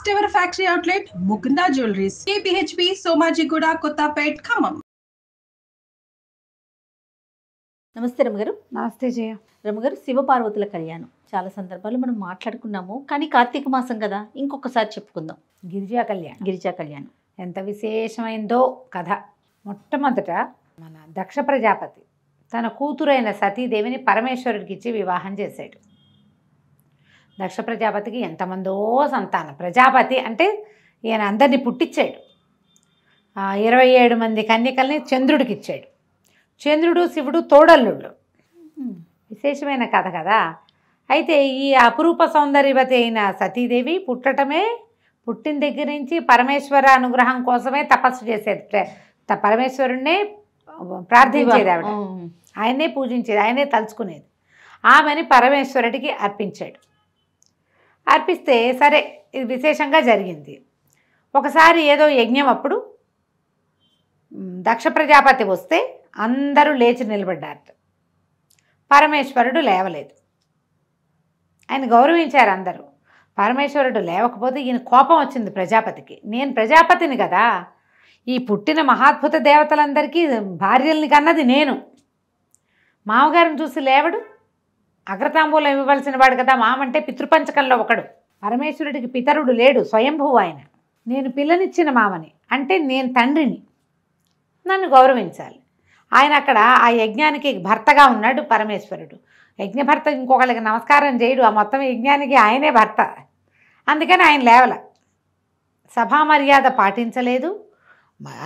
First ever factory outlet, Mukunda Jewelries, KPHP, Somajigoda, Kottapet, Khammam. నమస్తే రమగారు. నమస్తే జయ. రమగారు, శివపార్వతుల కళ్యాణం చాలా సందర్భాలు మనం మాట్లాడుకున్నాము, కానీ కార్తీక మాసం కదా, ఇంకొకసారి చెప్పుకుందాం. గిరిజా కళ్యాణం ఎంత విశేషమైందో కథ. మొట్టమొదట మన దక్ష ప్రజాపతి తన కూతురైన సతీదేవిని పరమేశ్వరుడికి ఇచ్చి వివాహం చేశాడు. దక్ష ప్రజాపతికి ఎంతమందో సంతానం. ప్రజాపతి అంటే ఈయన అందరినీ పుట్టించాడు. 27 మంది కన్యకల్ని చంద్రుడికి ఇచ్చాడు. చంద్రుడు శివుడు తోడల్లుళ్ళు. విశేషమైన కథ కదా. అయితే ఈ అపురూప సౌందర్యవతి అయిన సతీదేవి పుట్టిన దగ్గర నుంచి పరమేశ్వర అనుగ్రహం కోసమే తపస్సు చేసేది. పరమేశ్వరుణ్ణే ప్రార్థించేది ఆవిడ, ఆయనే పూజించేది, ఆయనే తలుచుకునేది. ఆమెని పరమేశ్వరుడికి అర్పించాడు. అర్పిస్తే సరే, ఇది విశేషంగా జరిగింది. ఒకసారి ఏదో యజ్ఞం అప్పుడు దక్ష ప్రజాపతి వస్తే అందరూ లేచి నిలబడ్డారు. పరమేశ్వరుడు లేవలేదు. ఆయన గౌరవించారు అందరూ. పరమేశ్వరుడు లేవకపోతే ఈయన కోపం వచ్చింది ప్రజాపతికి. నేను ప్రజాపతిని కదా, ఈ పుట్టిన మహాద్భుత దేవతలందరికీ భార్యల్ని కన్నది నేను. మామగారిని చూసి లేవడు, అగ్రతాంబూలం ఇవ్వవలసిన వాడు కదా. మామంటే పితృపంచకంలో ఒకడు. పరమేశ్వరుడికి పితరుడు లేడు, స్వయంభువు ఆయన. నేను పిల్లనిచ్చిన మామని, అంటే నేను తండ్రిని, నన్ను గౌరవించాలి. ఆయన అక్కడ ఆ యజ్ఞానికి భర్తగా ఉన్నాడు పరమేశ్వరుడు. యజ్ఞభర్త ఇంకొకళ్ళకి నమస్కారం చేయడు, ఆ మొత్తం యజ్ఞానికి ఆయనే భర్త. అందుకని ఆయన లేవల, సభా మర్యాద పాటించలేదు.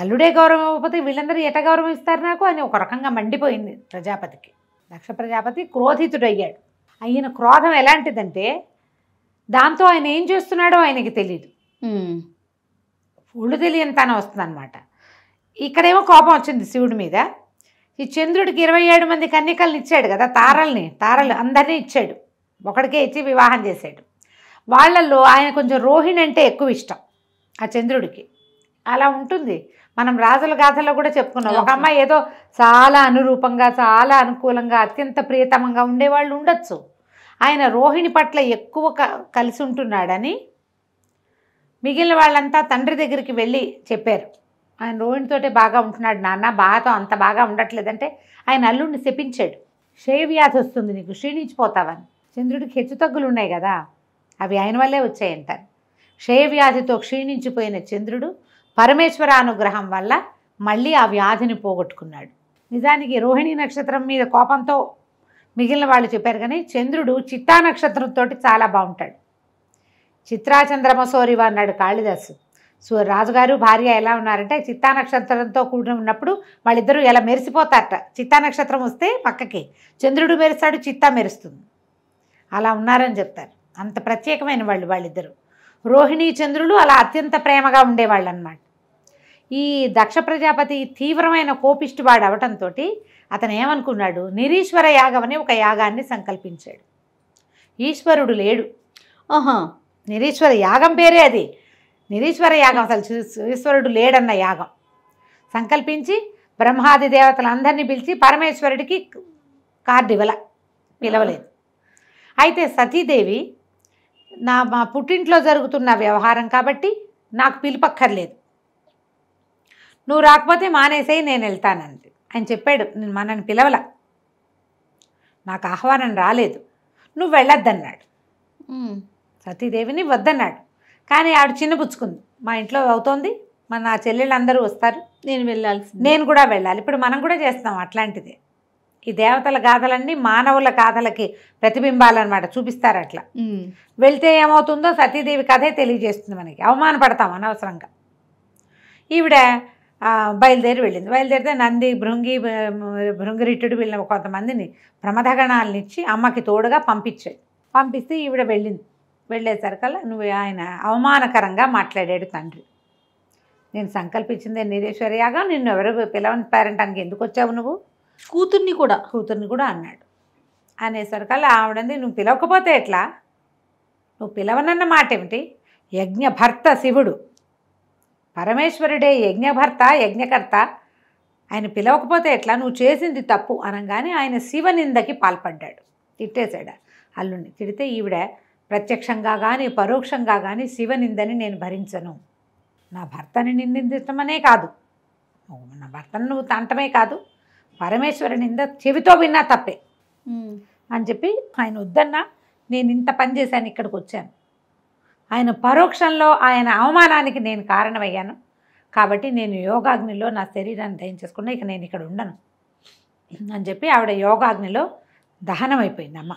అల్లుడే గౌరవం ఇవ్వకపోతే వీళ్ళందరూ ఎట గౌరవిస్తారు నాకు అని ఒక రకంగా మండిపోయింది ప్రజాపతికి. దక్ష ప్రజాపతి క్రోధితుడయ్యాడు. ఆయన క్రోధం ఎలాంటిదంటే, దాంతో ఆయన ఏం చేస్తున్నాడో ఆయనకి తెలియదు, ఒళ్ళు తెలియని తన వస్తుందన్నమాట. ఇక్కడేమో కోపం వచ్చింది శివుడి మీద. ఈ చంద్రుడికి 27 మంది కన్యకల్ని ఇచ్చాడు కదా, తారలు అందరినీ ఇచ్చాడు. ఒకడికే ఇచ్చి వివాహం చేశాడు. వాళ్ళల్లో ఆయన కొంచెం రోహిణి అంటే ఎక్కువ ఇష్టం ఆ చంద్రుడికి. అలా ఉంటుంది. మనం రాజుల గాథల్లో కూడా చెప్పుకున్నాం. ఒక అమ్మాయి ఏదో చాలా అనురూపంగా, చాలా అనుకూలంగా, అత్యంత ప్రియతమంగా ఉండేవాళ్ళు ఉండొచ్చు. ఆయన రోహిణి పట్ల ఎక్కువ కలిసి ఉంటున్నాడని మిగిలిన వాళ్ళంతా తండ్రి దగ్గరికి వెళ్ళి చెప్పారు. ఆయన రోహిణితోటే బాగా ఉంటున్నాడు నాన్న, బాగా అంత బాగా ఉండట్లేదంటే ఆయన అల్లుడిని శపించాడు. క్షయవ్యాధి వస్తుంది నీకు, క్షీణించిపోతావని. చంద్రుడికి హెచ్చుతగ్గులు ఉన్నాయి కదా, అవి ఆయన వల్లే వచ్చాయంటారు. క్షయవ్యాధితో క్షీణించిపోయిన చంద్రుడు పరమేశ్వర అనుగ్రహం వల్ల మళ్ళీ ఆ వ్యాధిని పోగొట్టుకున్నాడు. నిజానికి రోహిణి నక్షత్రం మీద కోపంతో మిగిలిన వాళ్ళు చెప్పారు, కానీ చంద్రుడు చిత్తా నక్షత్రంతో చాలా బాగుంటాడు. చిత్రాచంద్రమసోరివ అన్నాడు కాళిదాసు. రాజుగారు భార్య ఎలా ఉన్నారంటే, చిత్తా నక్షత్రంతో కూడి ఉన్నప్పుడు వాళ్ళిద్దరూ ఎలా మెరిసిపోతారట. చిత్తా నక్షత్రం వస్తే పక్కకి చంద్రుడు మెరుస్తాడు, చిత్తా మెరుస్తుంది. అలా ఉన్నారని చెప్తారు. అంత ప్రత్యేకమైన వాళ్ళిద్దరూ. రోహిణి చంద్రులు అలా అత్యంత ప్రేమగా ఉండేవాళ్ళు అన్నమాట. ఈ దక్ష ప్రజాపతి తీవ్రమైన కోపిష్టివాడు అవటంతో అతను ఏమనుకున్నాడు, నిరీశ్వర యాగం అనే ఒక యాగాన్ని సంకల్పించాడు. ఈశ్వరుడు లేడు. నిరీశ్వర యాగం పేరే అది, నిరీశ్వర యాగం. అసలు ఈశ్వరుడు లేడన్న యాగం సంకల్పించి బ్రహ్మాది దేవతలందరినీ పిలిచి పరమేశ్వరుడికి కార్డు పిలవలేదు. అయితే సతీదేవి, మా పుట్టింట్లో జరుగుతున్న వ్యవహారం కాబట్టి నాకు పిలుపక్కర్లేదు, నువ్వు రాకపోతే మానేసేయి, నేను వెళ్తానంది. ఆయన చెప్పాడు, మనని పిలవల, నాకు ఆహ్వానం రాలేదు, నువ్వు వెళ్ళొద్దన్నాడు. సతీదేవిని వద్దన్నాడు. కానీ ఆవిడ చిన్నపుచ్చుకుంది, మా ఇంట్లో అవుతోంది, నా చెల్లెళ్ళు అందరూ వస్తారు, నేను కూడా వెళ్ళాలి. ఇప్పుడు మనం కూడా చేస్తాం అట్లాంటిది. ఈ దేవతల గాథలన్నీ మానవుల గాథలకి ప్రతిబింబాలన్నమాట, చూపిస్తారు. అట్లా వెళ్తే ఏమవుతుందో సతీదేవి కథే తెలియజేస్తుంది మనకి. అవమానపడతాం అనవసరంగా. ఈవిడ బయలుదేరి వెళ్ళింది. బయలుదేరితే నంది, భృంగిరిటుడు వీళ్ళ కొంతమందిని ప్రమథగణాలను ఇచ్చి అమ్మకి తోడుగా పంపిస్తే ఈవిడ వెళ్ళింది. వెళ్ళేసరికల్లా ఆయన అవమానకరంగా మాట్లాడాడు తండ్రి. నేను సంకల్పించిందే నిరీశ్వర యాగం, నిన్ను ఎవరు పిలవనిపారంటానికి ఎందుకు వచ్చావు నువ్వు, కూతుర్ని కూడా అన్నాడు. అనేసరికల్లా ఆవిడంది, నువ్వు పిలవకపోతే ఎట్లా, నువ్వు పిలవనన్న మాట ఏమిటి, యజ్ఞభర్త శివుడు, పరమేశ్వరుడే యజ్ఞభర్త యజ్ఞకర్త, ఆయన పిలవకపోతే ఎట్లా, నువ్వు చేసింది తప్పు అనగానే ఆయన శివనిందకి పాల్పడ్డాడు. తిట్టేశాడు అల్లుడిని. తిడితే ఈవిడ ప్రత్యక్షంగా కానీ పరోక్షంగా కానీ శివనిందని నేను భరించను. నా భర్తని నిందించటమనే కాదు, నా భర్తను నువ్వు తంటమే కాదు, పరమేశ్వరుని నింద చెవితో విన్నా తప్పే అని చెప్పి ఆయన వద్దన్నా నేను ఇంత పని చేశాను, ఇక్కడికి వచ్చాను. ఆయన పరోక్షంలో ఆయన అవమానానికి నేను కారణమయ్యాను కాబట్టి నేను యోగాగ్నిలో నా శరీరాన్ని దహనం చేసుకున్నా, ఇక నేను ఇక్కడ ఉండను అని చెప్పి ఆవిడ యోగాగ్నిలో దహనం అయిపోయింది. అమ్మ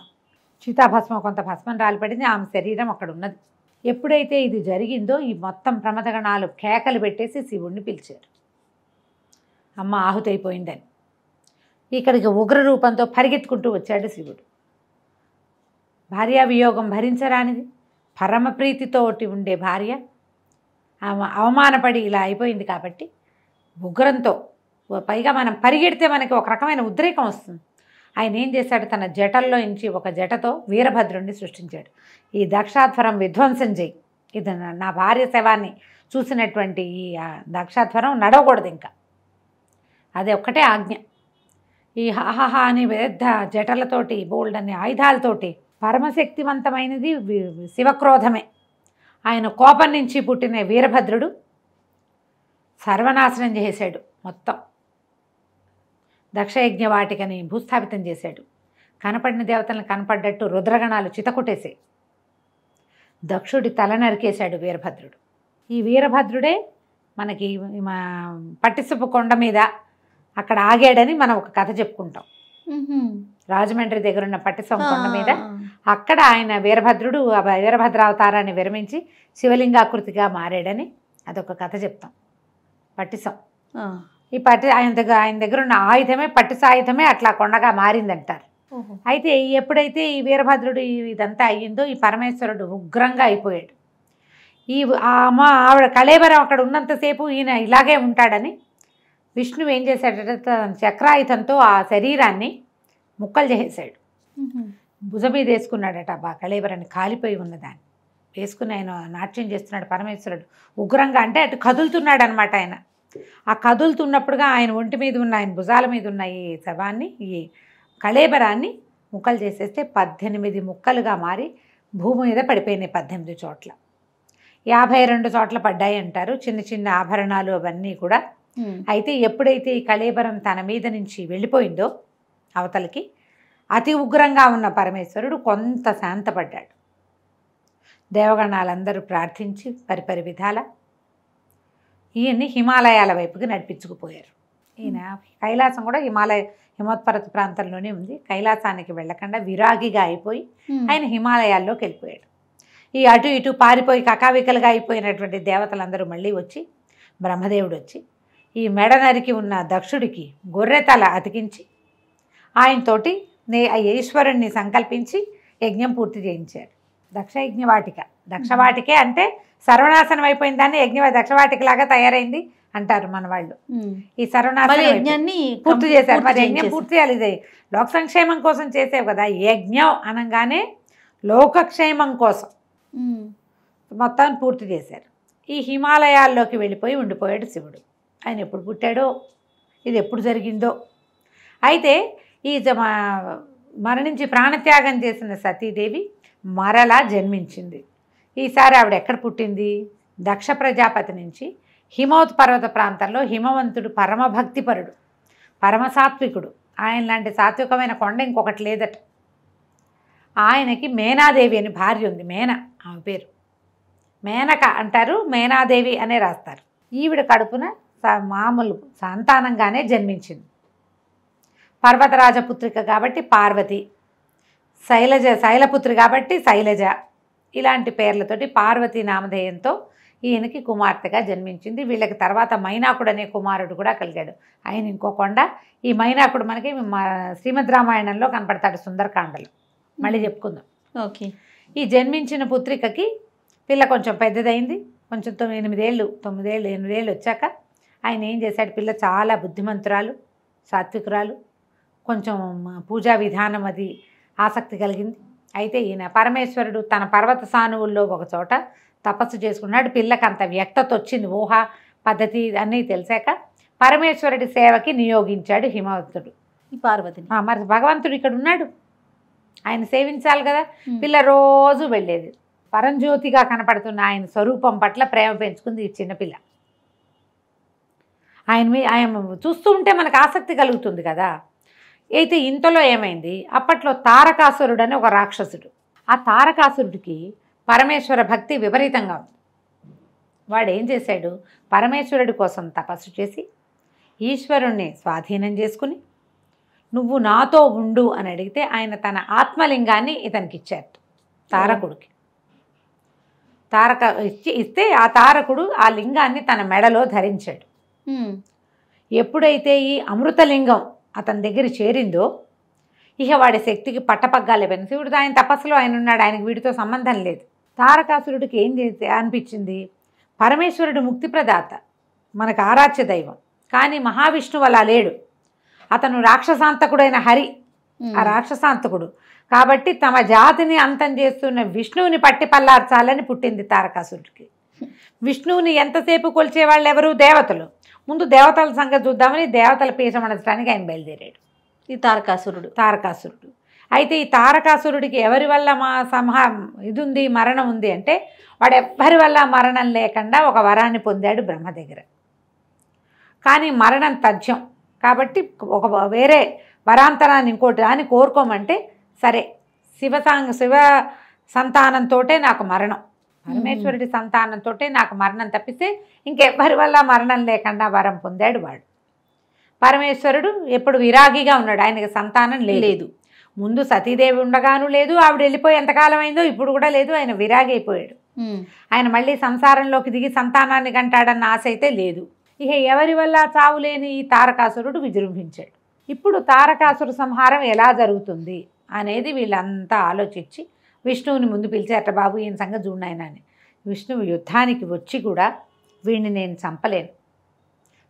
చితాభస్మం కొంత భస్మం రాలిపడింది, ఆమె శరీరం అక్కడ ఉన్నది. ఎప్పుడైతే ఇది జరిగిందో ఈ మొత్తం ప్రమదగణాలు కేకలు పెట్టేసి శివుణ్ణి పిలిచారు, అమ్మ ఆహుతి అయిపోయిందని. ఇక్కడికి ఉగ్ర రూపంతో పరిగెత్తుకుంటూ వచ్చాడు శివుడు. భార్యా వియోగం భరించరానిది, పరమప్రీతితోటి ఉండే భార్య ఆమె అవమానపడి ఇలా అయిపోయింది కాబట్టి ఉగ్రంతో, పైగా మనం పరిగెడితే మనకి ఒక రకమైన ఉద్రేకం వస్తుంది. ఆయన ఏం చేశాడు, తన జటల్లో నుంచి ఒక జటతో వీరభద్రుడిని సృష్టించాడు. ఈ దక్షాధ్వరం విధ్వంసం చేయి, ఇది నా భార్య శవాన్ని చూసినటువంటి ఈ దక్షాధ్వరం నడవకూడదు ఇంకా, అదే ఒక్కటే ఆజ్ఞ. ఈ హాహా అని పెద్ద జటలతోటి బోల్డ్ అనే ఆయుధాలతోటి పరమశక్తివంతమైనది శివక్రోధమే. ఆయన కోపం నుంచి పుట్టిన వీరభద్రుడు సర్వనాశనం చేశాడు, మొత్తం దక్షయజ్ఞ వాటికని భూస్థాపితం చేశాడు. కనపడిన దేవతలను కనపడ్డట్టు రుద్రగణాలు చితకొట్టేసాయి. దక్షుడి తల నరికేశాడు వీరభద్రుడు. ఈ వీరభద్రుడే మనకి పట్టిసపు కొండ మీద అక్కడ ఆగాడని మనం ఒక కథ చెప్పుకుంటాం. రాజమండ్రి దగ్గర ఉన్న పట్టిసపు కొండ మీద అక్కడ ఆయన వీరభద్రుడు వీరభద్రావతారాన్ని విరమించి శివలింగాకృతిగా మారాడని అదొక కథ చెప్తాం. పట్టిసం ఈ ఆయన దగ్గర ఉన్న ఆయుధమే పట్టిసాయుధమే అట్లా కొండగా మారిందంటారు. అయితే ఎప్పుడైతే ఈ వీరభద్రుడు ఇదంతా అయ్యిందో ఈ పరమేశ్వరుడు ఉగ్రంగా అయిపోయాడు. ఆవిడ కళేబరం అక్కడ ఉన్నంతసేపు ఈయన ఇలాగే ఉంటాడని విష్ణువు ఏం చేశాడంటే తన చక్రాయుధంతో ఆ శరీరాన్ని ముక్కలు చేసేసాడు. భుజం మీద వేసుకున్నాడట ఆ కళేబరాన్ని, కాలిపోయి ఉన్నదాన్ని వేసుకుని ఆయన నాట్యం చేస్తున్నాడు పరమేశ్వరుడు ఉగ్రంగా. అంటే అటు కదులుతున్నాడు అనమాట ఆయన. ఆ కదులుతున్నప్పుడుగా ఆయన ఒంటి మీద ఉన్న, ఆయన భుజాల మీద ఉన్న ఈ శవాన్ని, ఈ కళేబరాన్ని ముక్కలు చేసేస్తే 18 ముక్కలుగా మారి భూమి మీద పడిపోయినాయి. 18 చోట్ల 52 చోట్ల పడ్డాయి అంటారు, చిన్న చిన్న ఆభరణాలు అవన్నీ కూడా. అయితే ఎప్పుడైతే ఈ కళేబరం తన మీద నుంచి వెళ్ళిపోయిందో అవతలకి, అతి ఉగ్రంగా ఉన్న పరమేశ్వరుడు కొంత శాంతపడ్డాడు. దేవగణాలందరూ ప్రార్థించి పరిపరి విధాల ఈయన్ని హిమాలయాల వైపుకి నడిపించుకుపోయారు. ఈయన కైలాసం కూడా హిమోత్పర్వత ప్రాంతంలోనే ఉంది. కైలాసానికి వెళ్ళకుండా విరాగిగా అయిపోయి ఆయన హిమాలయాల్లోకి వెళ్ళిపోయాడు. ఈ అటు ఇటు పారిపోయి కకావికలుగా అయిపోయినటువంటి దేవతలందరూ మళ్ళీ వచ్చి, బ్రహ్మదేవుడు వచ్చి ఈ మెడ నరికి ఉన్న దక్షుడికి గొర్రెతల అతికించి ఆయనతోటి ఈశ్వరుణ్ణి సంకల్పించి యజ్ఞం పూర్తి చేయించారు. దక్షయజ్ఞవాటిక, దక్షవాటికే అంటే సర్వనాశనం అయిపోయిన దాన్ని దక్షవాటికలాగా తయారైంది అంటారు మన వాళ్ళు. ఈ సర్వనాశనాన్ని పూర్తి చేశారు. మరి యజ్ఞం పూర్తి చేయాలి, ఇది లోక సంక్షేమం కోసం చేసేవి కదా. యజ్ఞం అనగానే లోకక్షేమం కోసం మొత్తం పూర్తి చేశారు. ఈ హిమాలయాల్లోకి వెళ్ళిపోయి ఉండిపోయాడు శివుడు. ఆయన ఎప్పుడు పుట్టాడో, ఇది ఎప్పుడు జరిగిందో. అయితే ఈ మరణించి ప్రాణత్యాగం చేసిన సతీదేవి మరలా జన్మించింది. ఈసారి ఆవిడ ఎక్కడ పుట్టింది? దక్ష ప్రజాపతి నుంచి హిమోత్పర్వత ప్రాంతంలో హిమవంతుడు పరమభక్తిపరుడు, పరమసాత్వికుడు. ఆయన లాంటి సాత్వికమైన కొండ ఇంకొకటి లేదట. ఆయనకి మేనాదేవి అని భార్య ఉంది. ఆమె పేరు మేనక అంటారు, మేనాదేవి అనే రాస్తారు. ఈవిడ కడుపున మామూలు సంతానంగానే జన్మించింది. పర్వతరాజపుత్రిక కాబట్టి పార్వతి, శైలపుత్రి కాబట్టి శైలజ, ఇలాంటి పేర్లతోటి పార్వతీ నామధేయంతో ఈయనకి కుమార్తెగా జన్మించింది. వీళ్ళకి తర్వాత మైనాకుడు అనే కుమారుడు కూడా కలిగాడు. ఆయన ఇంకో కొండ. ఈ మైనాకుడు మనకి శ్రీమద్ రామాయణంలో కనపడతాడు, సుందరకాండలో. మళ్ళీ చెప్పుకుందాం. ఓకే. ఈ జన్మించిన పుత్రికకి పిల్ల కొంచెం పెద్దదైంది. కొంచెం 9 ఏళ్ళు వచ్చాక ఆయన ఏం చేశాడు, పిల్ల చాలా బుద్ధిమంతురాలు, సాత్వికురాలు, కొంచెం పూజా విధానం అది ఆసక్తి కలిగింది. అయితే ఈయన పరమేశ్వరుడు తన పర్వత సానువుల్లో ఒక చోట తపస్సు చేసుకున్నాడు. పిల్లకి అంత వ్యక్తత వచ్చింది, ఊహ పద్ధతి అన్నీ తెలిసాక పరమేశ్వరుడి సేవకి నియోగించాడు హిమవంతుడు ఈ పార్వతిని. మరి భగవంతుడు ఇక్కడ ఉన్నాడు, ఆయన సేవించాలి కదా. పిల్ల రోజు వెళ్ళేది. పరంజ్యోతిగా కనపడుతున్న ఆయన స్వరూపం పట్ల ప్రేమ పెంచుకుంది ఈ చిన్నపిల్ల. ఆయన చూస్తూ ఉంటే మనకు ఆసక్తి కలుగుతుంది కదా. అయితే ఇంతలో ఏమైంది, అప్పట్లో తారకాసురుడు అని ఒక రాక్షసుడు. ఆ తారకాసురుడికి పరమేశ్వర భక్తి విపరీతంగా ఉంది. వాడు ఏం చేశాడు, పరమేశ్వరుడి కోసం తపస్సు చేసి ఈశ్వరుణ్ణి స్వాధీనం చేసుకుని నువ్వు నాతో ఉండు అని అడిగితే ఆయన తన ఆత్మలింగాన్ని ఇతనికి ఇచ్చారు, తారకుడికి. ఇస్తే ఆ తారకుడు ఆ లింగాన్ని తన మెడలో ధరించాడు. ఎప్పుడైతే ఈ అమృతలింగం అతని దగ్గర చేరిందో ఇక వాడి శక్తికి పట్టపగ్గాలే పైన. శివుడు ఆయన తపస్సులో ఆయన ఉన్నాడు, ఆయనకు వీడితో సంబంధం లేదు. తారకాసురుడికి ఏం చేస్తే అనిపించింది, పరమేశ్వరుడు ముక్తి ప్రదాత, మనకు ఆరాధ్య దైవం. కానీ మహావిష్ణువు అలా లేడు, అతను రాక్షసాంతకుడైన హరి, ఆ రాక్షసాంతకుడు. కాబట్టి తమ జాతిని అంతం చేస్తున్న విష్ణువుని పట్టి పల్లార్చాలని పుట్టింది తారకాసురుడికి. విష్ణువుని ఎంతసేపు కొలిచేవాళ్ళు ఎవరు, దేవతలు. ముందు దేవతల సంగతి చూద్దామని దేవతల పీఠమనచడానికి ఆయన బయలుదేరాడు ఈ తారకాసురుడు. అయితే ఈ తారకాసురుడికి ఎవరి వల్ల ఇది ఉంది, మరణం ఉంది అంటే వాడు ఎవ్వరి వల్ల మరణం లేకుండా ఒక వరాన్ని పొందాడు బ్రహ్మ దగ్గర. కానీ మరణం తథ్యం కాబట్టి ఒక వేరే వరాంతరాన్ని ఇంకోటి అని కోరుకోమంటే సరే శివ సంతానంతో నాకు మరణం, పరమేశ్వరుడి సంతానంతో నాకు మరణం తప్పిస్తే ఇంకెవ్వరి వల్ల మరణం లేకుండా వరం పొందాడు వాడు. పరమేశ్వరుడు ఎప్పుడు విరాగిగా ఉన్నాడు, ఆయనకి సంతానం లేదు. ముందు సతీదేవి ఉండగాను లేదు, ఆవిడ వెళ్ళిపోయి ఎంతకాలం అయిందో ఇప్పుడు కూడా లేదు, ఆయన విరాగి అయిపోయాడు. ఆయన మళ్ళీ సంసారంలోకి దిగి సంతానాన్ని కంటాడన్న ఆశ అయితే లేదు. ఇక ఎవరి వల్ల చావులేని ఈ తారకాసురుడు విజృంభించాడు. ఇప్పుడు తారకాసుర సంహారం ఎలా జరుగుతుంది అనేది వీళ్ళంతా ఆలోచించి విష్ణువుని ముందు పిలిచారట, బాబు ఈయన సంగతి చూడాయన అని. విష్ణువు యుద్ధానికి వచ్చి కూడా వీడిని నేను చంపలేను,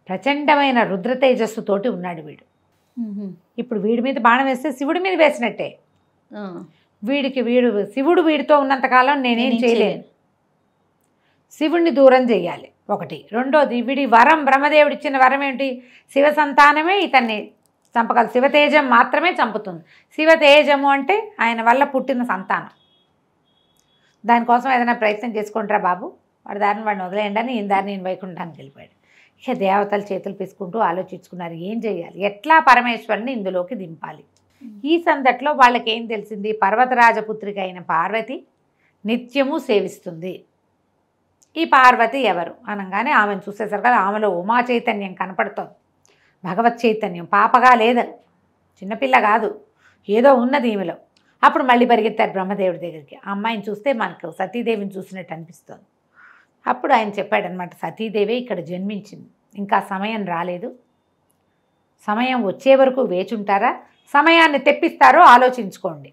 ప్రచండమైన రుద్ర తేజస్సుతోటి ఉన్నాడు వీడు. ఇప్పుడు వీడి మీద బాణం వేస్తే శివుడి మీద వేసినట్టే. శివుడు వీడితో ఉన్నంతకాలం నేనేం చేయలేను, శివుడిని దూరం చేయాలి ఒకటి. రెండోది వీడి వరం, బ్రహ్మదేవుడు ఇచ్చిన వరం ఏంటి, శివ సంతానమే ఇతన్ని చంపగలదు, శివతేజం మాత్రమే చంపుతుంది. శివతేజము అంటే ఆయన వల్ల పుట్టిన సంతానం. దానికోసం ఏదైనా ప్రయత్నం చేసుకుంటారా బాబు, వాడి దారిని వాడిని వదిలేయండి అని ఈయన దారిని ఈయన వైకుంఠానికి వెళ్ళిపోయాడు. ఇక దేవతలు చేతులు పిసుకుంటూ ఆలోచించుకున్నారు ఏం చేయాలి, ఎట్లా పరమేశ్వరుని ఇందులోకి దింపాలి. ఈ సందట్లో వాళ్ళకి ఏం తెలిసింది, పర్వతరాజపుత్రిక అయిన పార్వతి నిత్యము సేవిస్తుంది. ఈ పార్వతి ఎవరు అనగానే ఆమెను చూసేసరికి ఆమెలో ఉమా చైతన్యం కనపడుతోంది, భగవత్ చైతన్యం. పాపగా లేదని, చిన్నపిల్ల కాదు, ఏదో ఉన్నది ఈమెలో. అప్పుడు మళ్ళీ పరిగెత్తారు బ్రహ్మదేవుడి దగ్గరికి. ఆ అమ్మాయిని చూస్తే మనకు సతీదేవిని చూసినట్టు అనిపిస్తుంది. అప్పుడు ఆయన చెప్పాడనమాట, సతీదేవి ఇక్కడ జన్మించింది, ఇంకా సమయం రాలేదు, సమయం వచ్చే వరకు వేచుంటారా, సమయాన్ని తెప్పిస్తారో ఆలోచించుకోండి.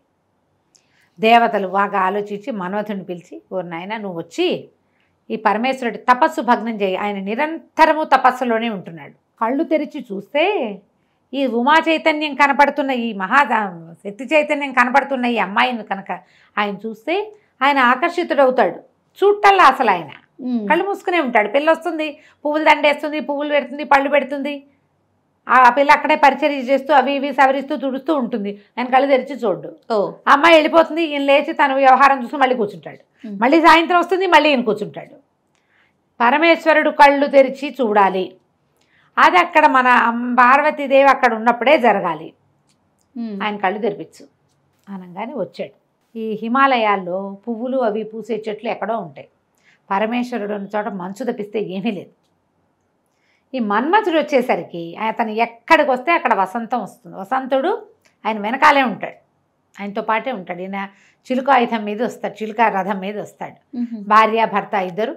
దేవతలు బాగా ఆలోచించి మన్మథుని పిలిచి, ఓ నాయన నువ్వు వచ్చి ఈ పరమేశ్వరుడి తపస్సు భగ్నం చేయి, ఆయన నిరంతరము తపస్సులోనే ఉంటున్నాడు. కళ్ళు తెరిచి చూస్తే ఈ ఉమా చైతన్యం కనపడుతున్న, ఈ శక్తి చైతన్యం కనపడుతున్న ఈ అమ్మాయిని కనుక ఆయన చూస్తే ఆయన ఆకర్షితుడవుతాడు. చూడటల్లా అసలు ఆయన కళ్ళు మూసుకునే ఉంటాడు. పిల్ల వస్తుంది, పువ్వులు దండేస్తుంది, పువ్వులు పెడుతుంది, పళ్ళు పెడుతుంది, ఆ పిల్ల అక్కడే పరిచర్య చేస్తూ అవి ఇవి సవరిస్తూ తుడుస్తూ ఉంటుంది. ఆయన కళ్ళు తెరిచి చూడ్డు. అమ్మాయి వెళ్ళిపోతుంది, ఈయన లేచి తన వ్యవహారం చూసి మళ్ళీ కూర్చుంటాడు. మళ్ళీ సాయంత్రం వస్తుంది, మళ్ళీ ఈయన కూర్చుంటాడు. పరమేశ్వరుడు కళ్ళు తెరిచి చూడాలి, అది అక్కడ మన పార్వతీదేవి అక్కడ ఉన్నప్పుడే జరగాలి. ఆయన కళ్ళు తెరిపించు అనగానే వచ్చాడు. ఈ హిమాలయాల్లో పువ్వులు అవి పూసే చెట్లు ఎక్కడో ఉంటాయి. పరమేశ్వరుడు ఉన్న చోట మంచు తప్పిస్తే ఏమీ లేదు. ఈ మన్మథుడు వచ్చేసరికి అతను ఎక్కడికి వస్తే అక్కడ వసంతం వస్తుంది. వసంతుడు ఆయన వెనకాలే ఉంటాడు, ఆయనతో పాటే ఉంటాడు. ఈయన చిలుక ఆయుధం మీద వస్తాడు, చిలుక రథం మీద వస్తాడు. భార్య భర్త ఇద్దరు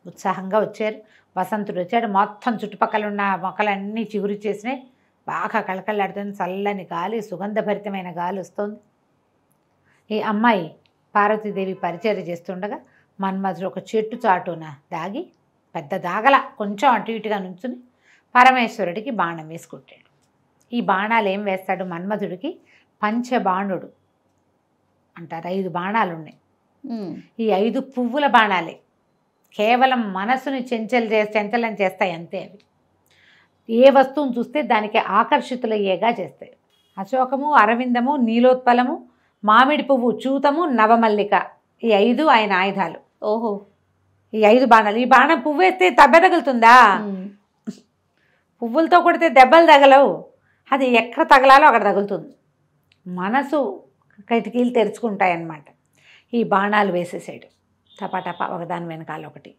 ఉత్సాహంగా వచ్చారు. వసంతుడు వచ్చాడు, మొత్తం చుట్టుపక్కల ఉన్న మొక్కలన్నీ చిగురు చేసినాయి, బాగా కళకళలాడుతుంది, చల్లని గాలి, సుగంధభరితమైన గాలి వస్తుంది. ఈ అమ్మాయి పార్వతీదేవి పరిచర్య చేస్తుండగా మన్మథుడు ఒక చెట్టు చాటున దాగి, పెద్ద దాగల కొంచెం అటు ఇటుగా నుంచుని పరమేశ్వరుడికి బాణం వేసుకుంటాడు. ఈ బాణాలు ఏం వేస్తాడు మన్మథుడికి, పంచబాణుడు అంటారు. 5 బాణాలు ఉన్నాయి. ఈ 5 పువ్వుల బాణాలే, కేవలం మనసుని చంచలం చేస్తాయి అంతే. అవి ఏ వస్తువును చూస్తే దానికి ఆకర్షితులయ్యేగా చేస్తాయి. అశోకము, అరవిందము, నీలోత్పలము, మామిడి పువ్వు, చూతము, నవమల్లిక, ఈ 5 ఆయన ఆయుధాలు. ఓహో. ఈ 5 బాణాలు. ఈ బాణం పువ్వు వేస్తే దెబ్బ తగులుతుందా? పువ్వులతో కొడితే దెబ్బలు తగలవు. అది ఎక్కడ తగలాలో అక్కడ తగులుతుంది. మనసు కిటికీలు తెరుచుకుంటాయన్నమాట. ఈ బాణాలు వేసేసాడు టపాటపా, ఒకదాని వెనకాల ఒకటి.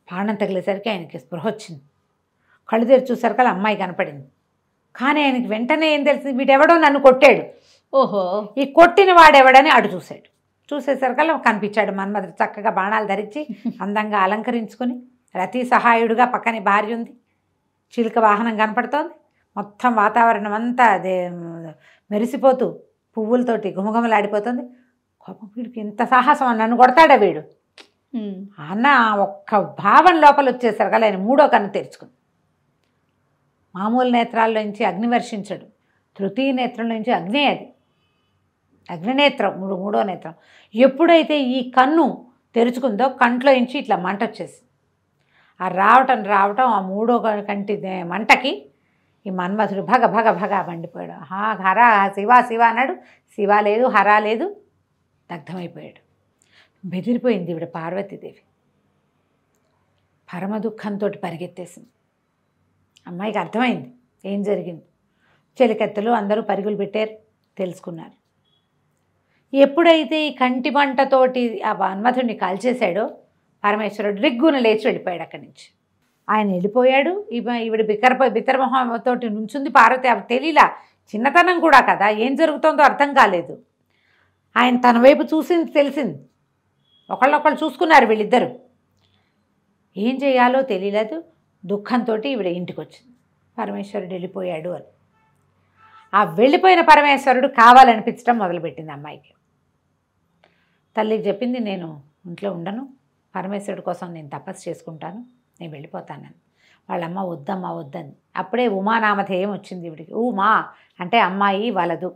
బాణం తగిలేసరికి ఆయనకి స్పృహ వచ్చింది. కళ్ళు తెరిచి చూసరికి అమ్మాయి కనపడింది. కానీ ఆయనకి వెంటనే ఏం తెలిసింది, వీడెవడో నన్ను కొట్టాడు. ఓహో. ఈ కొట్టిన వాడెవడని అటు చూశాడు. చూసేసరికల్లా కనిపించాడు మన్మధుడు చక్కగా బాణాలు ధరించి అందంగా అలంకరించుకొని, రతి సహాయుడుగా పక్కనే భార్య ఉంది, చిలుక వాహనం కనపడుతోంది. మొత్తం వాతావరణం అంతా అదే మెరిసిపోతూ పువ్వులతోటి గుమగుమలాడిపోతుంది. కోపం, వీడికి ఇంత సాహసం, నన్ను కొడతాడా వీడు అన్న ఒక్క భావం లోపల వచ్చేసరికల్లా ఆయన 3వ కన్ను తెరుచుకుంది. మామూలు నేత్రాల్లోంచి అగ్ని వర్షించడు, తృతీయ నేత్రంలోంచి అగ్ని, అది అగ్నినేత్రం, 3వ నేత్రం. ఎప్పుడైతే ఈ కన్ను తెరుచుకుందో కంట్లో నుంచి ఇట్లా మంట వచ్చేసి, ఆ రావటం ఆ 3వ కంటి మంటకి ఈ మన్మధుడు భగ భగ భగ మండిపోయాడు. హర శివ శివ అన్నాడు. శివ లేదు, హర లేదు, దగ్ధమైపోయాడు. బెదిరిపోయింది ఈవిడ పార్వతీదేవి. పరమ దుఃఖంతో పరిగెత్తేసింది. అమ్మాయికి అర్థమైంది ఏం జరిగింది. చెలికత్తెలు అందరూ పరుగులు పెట్టారు, తెలుసుకున్నారు. ఎప్పుడైతే ఈ కంటి మంటతోటి ఆ మన్మధుడిని కాల్చేశాడో పరమేశ్వరుడు రిగ్గున లేచి వెళ్ళిపోయాడు అక్కడి నుంచి. ఆయన వెళ్ళిపోయాడు. ఈవిడ బిత్తరమొహంతోటి నుంచుంది పార్వతి. అవి తెలియలా, చిన్నతనం కూడా కదా, ఏం జరుగుతుందో అర్థం కాలేదు. ఆయన తన వైపు చూసింది, తెలిసింది. ఒకళ్ళొకళ్ళు చూసుకున్నారు వీళ్ళిద్దరూ. ఏం చేయాలో తెలియలేదు. దుఃఖంతో ఈవిడ ఇంటికి వచ్చింది. పరమేశ్వరుడు వెళ్ళిపోయాడు అని. ఆ వెళ్ళిపోయిన పరమేశ్వరుడు కావాలనిపించడం మొదలుపెట్టింది అమ్మాయికి. తల్లికి చెప్పింది, నేను ఇంట్లో ఉండను, పరమేశ్వరుడి కోసం నేను తపస్సు చేసుకుంటాను, నేను వెళ్ళిపోతానని. వాళ్ళమ్మ వద్దమ్మా వద్దని. అప్పుడే ఉమానామధేయం వచ్చింది ఈవిడికి. ఉమా అంటే అమ్మాయి వలదు,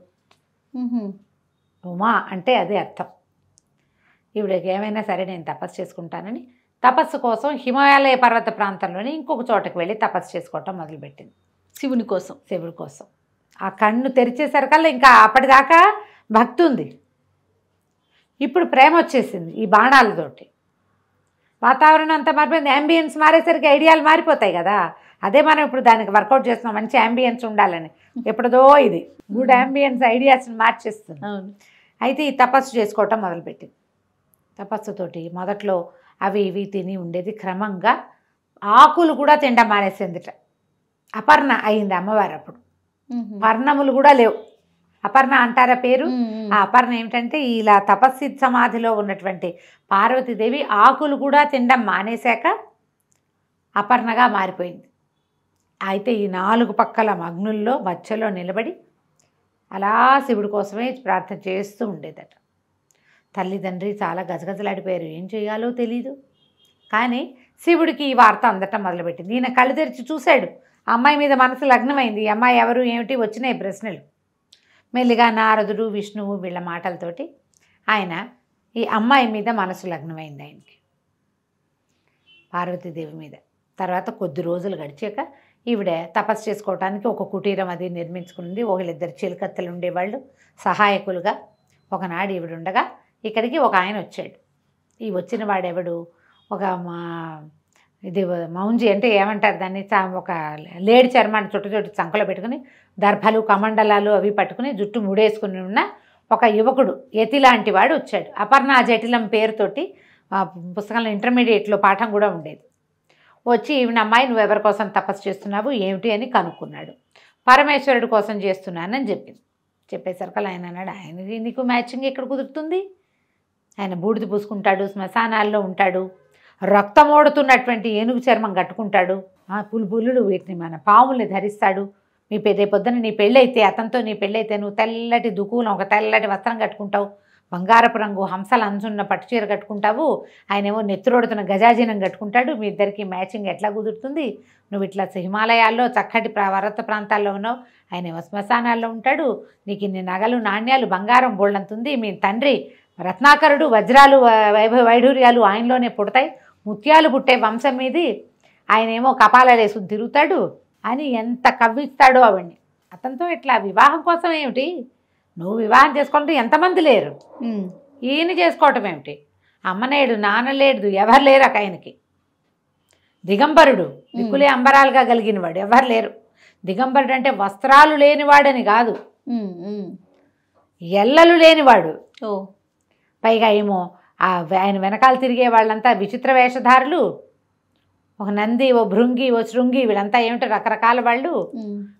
ఉమా అంటే అదే అర్థం. ఈవిడకి ఏమైనా సరే నేను తపస్సు చేసుకుంటానని తపస్సు కోసం హిమాలయ పర్వత ప్రాంతంలోని ఇంకొక చోటకి వెళ్ళి తపస్సు చేసుకోవటం మొదలుపెట్టింది. శివుడి కోసం. ఆ కన్ను తెరిచేసరికల్లా ఇంకా అప్పటిదాకా భక్తి ఉంది, ఇప్పుడు ప్రేమ వచ్చేసింది. ఈ బాణాలతోటి వాతావరణం అంతా మారిపోయింది. యాంబియన్స్ మారేసరికి ఐడియాలు మారిపోతాయి కదా. అదే మనం ఇప్పుడు దానికి వర్కౌట్ చేస్తున్నాం, మంచి యాంబియన్స్ ఉండాలని. ఎప్పుడుదో ఇది గుడ్ యాంబియన్స్ ఐడియాస్ని మార్చేస్తుంది. అయితే ఈ తపస్సు చేసుకోవటం మొదలుపెట్టింది. తపస్సుతోటి మొదట్లో అవి ఇవి తిని ఉండేది, క్రమంగా ఆకులు కూడా తినడం మానేసిందిట. అపర్ణ అయింది అమ్మవారు. అప్పుడు పర్ణములు కూడా లేవు. అపర్ణ అంటారా పేరు? ఆ అపర్ణ ఏమిటంటే ఇలా తపస్సి సమాధిలో ఉన్నటువంటి పార్వతీదేవి ఆకులు కూడా తినడం మానేశాక అపర్ణగా మారిపోయింది. అయితే ఈ 4 పక్కల అగ్నుల్లో మధ్యలో నిలబడి అలా శివుడి కోసమే ప్రార్థన చేస్తూ ఉండేదట. తల్లిదండ్రి చాలా గజగజలాడిపోయారు, ఏం చేయాలో తెలీదు. కానీ శివుడికి ఈ వార్త అందటం మొదలుపెట్టింది. ఈయన కళ్ళు తెరిచి చూశాడు, అమ్మాయి మీద మనసు లగ్నమైంది. ఈ అమ్మాయి ఎవరు ఏమిటి వచ్చినాయి ప్రశ్నలు. మెల్లిగా నారదుడు, విష్ణువు వీళ్ళ మాటలతోటి ఆయన ఈ అమ్మాయి మీద మనసు లగ్నమైంది ఆయనకి, పార్వతీదేవి మీద. తర్వాత కొద్ది రోజులు గడిచాక ఈవిడ తపస్సు చేసుకోవడానికి ఒక కుటీరం అది నిర్మించుకుంది. ఒకళ్ళిద్దరు చిలుకత్తెలు ఉండేవాళ్ళు సహాయకులుగా. ఒకనాడు ఈవిడ ఉండగా ఇక్కడికి ఒక ఆయన వచ్చాడు. ఈ వచ్చిన వాడెవడు, ఒక ఇది మౌంజి అంటే ఏమంటారు దాన్ని, ఒక లేడి చర్మాన్ని చుట్టు చంకలో పెట్టుకుని దర్భలు కమండలాలు అవి పట్టుకుని జుట్టు ముడేసుకుని ఉన్న ఒక యువకుడు, యతి లాంటి వాడు వచ్చాడు. అపర్ణ జటిలం పేరుతోటి పుస్తకంలో ఇంటర్మీడియట్లో పాఠం కూడా ఉండేది. వచ్చి ఈవిన అమ్మాయి నువ్వు ఎవరి కోసం తపస్సు చేస్తున్నావు ఏమిటి అని కనుక్కున్నాడు. పరమేశ్వరుడి కోసం చేస్తున్నానని చెప్పింది. చెప్పేసరికి ఆయన అన్నాడు, ఆయనకి నీకు మ్యాచింగ్ ఎక్కడ కుదురుతుంది? ఆయన బూడిద పూసుకుంటాడు, శ్మశానాల్లో ఉంటాడు, రక్తమోడుతున్నటువంటి ఏనుగు చర్మం కట్టుకుంటాడు, పులులు వీటిని మన పాముల్ని ధరిస్తాడు. మీ పొద్దున నీ పెళ్ళైతే, అతనితో నీ పెళ్ళైతే నువ్వు తెల్లటి దుకులం ఒక తెల్లటి వస్త్రం కట్టుకుంటావు, బంగారపు రంగు హంసలు అంచున్న పట్టుచీర కట్టుకుంటావు, ఆయనేమో నెత్తురోడుతున్న గజాజీనం కట్టుకుంటాడు. మీ ఇద్దరికి మ్యాచింగ్ ఎట్లా కుదురుతుంది? నువ్వు ఇట్లా హిమాలయాల్లో చక్కటి పర్వత ప్రాంతాల్లో ఉన్నావు, ఆయనేమో శ్మశానాల్లో ఉంటాడు, నీకు ఇన్ని నగలు నాణ్యాలు బంగారం బోళ్ళంతుంది. మీ తండ్రి రత్నాకరుడు, వజ్రాలు వైఢూర్యాలు ఆయనలోనే పుడతాయి, ముత్యాలు పుట్టే వంశం మీది, ఆయనేమో కపాలలేసు తిరుగుతాడు అని ఎంత కవ్విస్తాడో అవన్నీ. అతనితో ఇట్లా వివాహం కోసం ఏమిటి, నువ్వు వివాహం చేసుకుంటే ఎంతమంది లేరు, ఈయన చేసుకోవటం ఏమిటి? అమ్మ లేడు, నాన్న లేడు, ఎవరు లేరు ఆయనకి. దిగంబరుడు, దిక్కులే అంబరాలుగా కలిగినవాడు, ఎవరు లేరు. దిగంబరుడు అంటే వస్త్రాలు లేనివాడని కాదు, ఎల్లలు లేనివాడు. పైగా ఏమో ఆయన వెనకాల తిరిగే వాళ్ళంతా విచిత్ర వేషధారులు, ఒక నంది, ఓ భృంగి, ఓ శృంగి, వీళ్ళంతా ఏమిటో రకరకాల వాళ్ళు.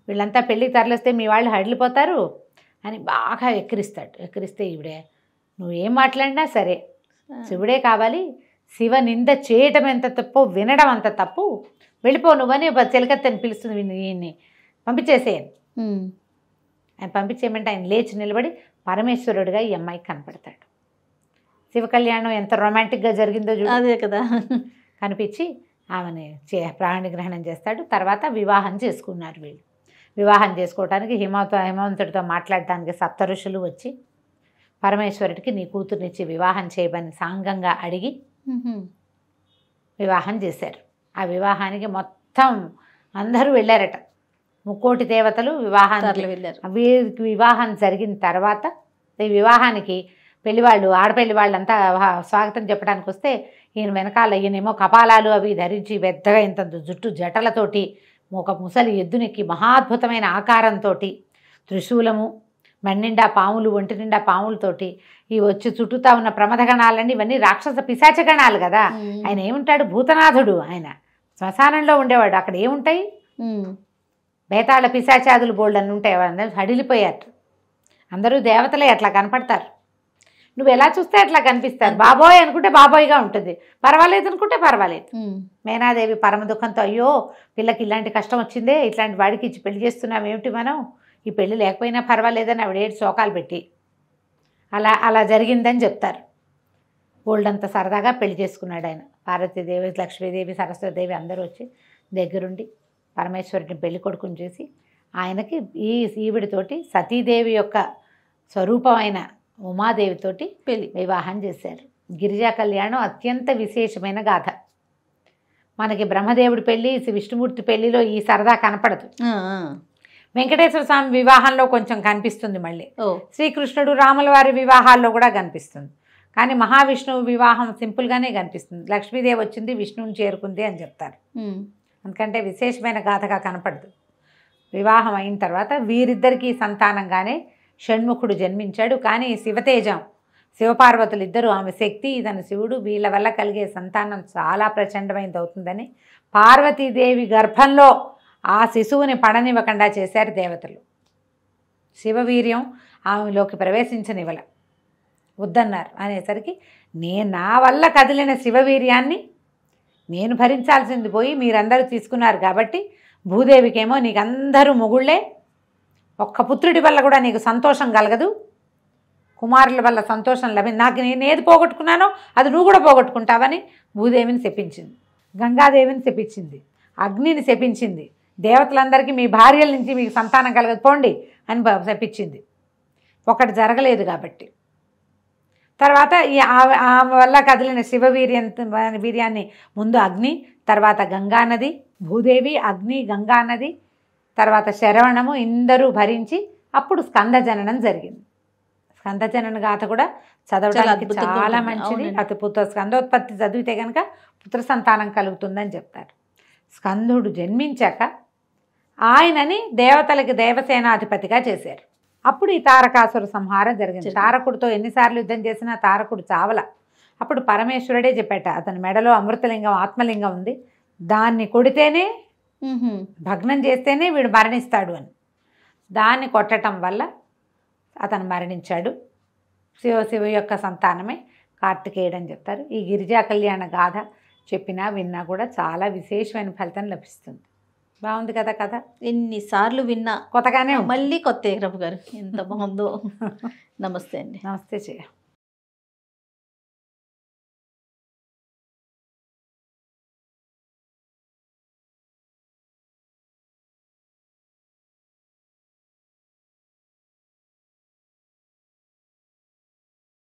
వీళ్ళంతా పెళ్ళికి తరలిస్తే మీ వాళ్ళు హడిలిపోతారు అని బాగా ఎక్కిరిస్తే ఈవిడే నువ్వేం మాట్లాడినా సరే శివుడే కావాలి, శివ నింద చేయటం ఎంత తప్పు, వినడం అంత తప్పు, వెళ్ళిపో నువ్వని చెలికత్తని పిలుస్తుంది. ఈయన్ని పంపించేసేయని. ఆయన పంపించేయమంటే ఆయన లేచి నిలబడి పరమేశ్వరుడిగా ఈ అమ్మాయికి కనపడతాడు. శివ కళ్యాణం ఎంత రొమాంటిక్గా జరిగిందో చూడు. అదే కదా. కనిపించి ఆమెని ప్రాణిగ్రహణం చేస్తాడు. తర్వాత వివాహం చేసుకున్నారు వీళ్ళు. వివాహం చేసుకోవడానికి హిమవంతుడితో మాట్లాడటానికి సప్త ఋషులు వచ్చి పరమేశ్వరుడికి నీ కూతుర్నిచ్చి వివాహం చేయమని సాంగంగా అడిగి వివాహం చేశారు. ఆ వివాహానికి మొత్తం అందరూ వెళ్ళారట, 3,000,000 దేవతలు వివాహానికి వెళ్ళారు. వీరికి వివాహం జరిగిన తర్వాత ఈ వివాహానికి పెళ్లివాళ్ళు, ఆడపెళ్లి వాళ్ళంతా స్వాగతం చెప్పడానికి వస్తే ఈయన వెనకాల ఈయనేమో కపాలాలు అవి ధరించి పెద్దగా ఇంత జుట్టు జటలతోటి ఒక ముసలి ఎద్దునెక్కి మహాద్భుతమైన ఆకారంతో త్రిశూలము, మన్నిండా పాములు, ఒంటి నిండా పాములతోటి ఈ వచ్చి చుట్టూతా ఉన్న ప్రమథగణాలన్నీ ఇవన్నీ రాక్షస పిశాచగణాలు కదా. ఆయన ఏముంటాడు? భూతనాథుడు. ఆయన శ్మశానంలో ఉండేవాడు. అక్కడ ఏముంటాయి? బేతాళ పిశాచాదులు బోల్డ్ అని ఉంటాయి. అందరూ హడిలిపోయారు. అందరూ దేవతలే అట్లా కనపడతారు. నువ్వు ఎలా చూస్తే అట్లా కనిపిస్తారు. బాబోయ్ అనుకుంటే బాబోయ్గా ఉంటుంది, పర్వాలేదు అనుకుంటే పర్వాలేదు. మేనాదేవి పరమ దుఃఖంతో అయ్యో పిల్లకి ఇలాంటి కష్టం వచ్చిందే, ఇట్లాంటి వాడికి ఇచ్చి పెళ్లి చేస్తున్నాం ఏమిటి మనం, ఈ పెళ్ళి లేకపోయినా పర్వాలేదని ఆవిడ 7 శోకాలు పెట్టి అలా జరిగిందని చెప్తారు. బోల్డంత సరదాగా పెళ్లి చేసుకున్నాడు ఆయన. పార్వతీదేవి, లక్ష్మీదేవి, సరస్వతీదేవి అందరూ వచ్చి దగ్గరుండి పరమేశ్వరుడిని పెళ్లి కొడుకుని చేసి ఆయనకి ఈవిడితోటి సతీదేవి యొక్క స్వరూపమైన ఉమాదేవితోటి పెళ్లి వివాహం చేశారు. గిరిజా కళ్యాణం అత్యంత విశేషమైన గాథ. మనకి బ్రహ్మదేవుడి పెళ్ళి, విష్ణుమూర్తి పెళ్లిలో ఈ సరదా కనపడదు. వెంకటేశ్వర స్వామి వివాహంలో కొంచెం కనిపిస్తుంది, మళ్ళీ శ్రీకృష్ణుడు రాముల వారి వివాహాల్లో కూడా కనిపిస్తుంది. కానీ మహావిష్ణువు వివాహం సింపుల్గానే కనిపిస్తుంది. లక్ష్మీదేవి వచ్చింది, విష్ణువుని చేరుకుంది అని చెప్తారు. ఎందుకంటే విశేషమైన గాథగా కనపడదు. వివాహం అయిన తర్వాత వీరిద్దరికీ సంతానంగానే షణ్ముఖుడు జన్మించాడు. కానీ శివతేజం, శివపార్వతులు ఇద్దరు, ఆమె శక్తి, ఇతను శివుడు, వీళ్ళ వల్ల కలిగే సంతానం చాలా ప్రచండమైనది అవుతుందని పార్వతీదేవి గర్భంలో ఆ శిశువుని పడనివ్వకుండా చేశారు దేవతలు. శివవీర్యం ఆమెలోకి ప్రవేశించనివ్వల, వద్దన్నారు. అనేసరికి నా వల్ల కదిలిన శివవీర్యాన్ని నేను భరించాల్సింది పోయి మీరందరూ తీసుకున్నారు కాబట్టి భూదేవికేమో నీకు అందరూ మొగుళ్ళే, ఒక్క పుత్రుడి వల్ల కూడా నీకు సంతోషం కలగదు, కుమారుల వల్ల సంతోషం నాకు నేను ఏది పోగొట్టుకున్నానో అది నువ్వు కూడా పోగొట్టుకుంటావని భూదేవిని శపించింది, గంగాదేవిని శపించింది, అగ్నిని శపించింది, దేవతలందరికీ మీ భార్యల నుంచి మీకు సంతానం కలగదు పోండి అని శపించింది. ఒకటి జరగలేదు కాబట్టి తర్వాత ఆమె వల్ల కదిలిన వీర్యాన్ని ముందు అగ్ని, తర్వాత గంగానది, భూదేవి, అగ్ని, గంగానది, తర్వాత శరవణము ఇందరూ భరించి అప్పుడు స్కందజననం జరిగింది. స్కందజనన గాథ కూడా చదవడానికి చాలా మంచిది. అతి స్కందోత్పత్తి చదివితే కనుక పుత్ర సంతానం కలుగుతుందని చెప్తారు. స్కందుడు జన్మించాక ఆయనని దేవతలకి దేవసేనాధిపతిగా చేశారు. అప్పుడు ఈ తారకాసుర సంహారం జరిగింది. తారకుడితో ఎన్నిసార్లు యుద్ధం చేసినా తారకుడు చావల. అప్పుడు పరమేశ్వరుడే చెప్పాట, అతని మెడలో అమృతలింగం, ఆత్మలింగం ఉంది, దాన్ని కొడితేనే, భగ్నం చేస్తేనే వీడు మరణిస్తాడు అని. దాన్ని కొట్టడం వల్ల అతను మరణించాడు. శివ యొక్క సంతానమే కార్తికేయుడు అని చెప్తారు. ఈ గిరిజా కళ్యాణ గాథ చెప్పినా విన్నా కూడా చాలా విశేషమైన ఫలితం లభిస్తుంది. బాగుంది కదా కథ. ఎన్నిసార్లు విన్నా కొత్తగానే మళ్ళీ కొత్త రఘు గారు ఎంత బాగుందో. నమస్తే అండి. నమస్తే చేయ.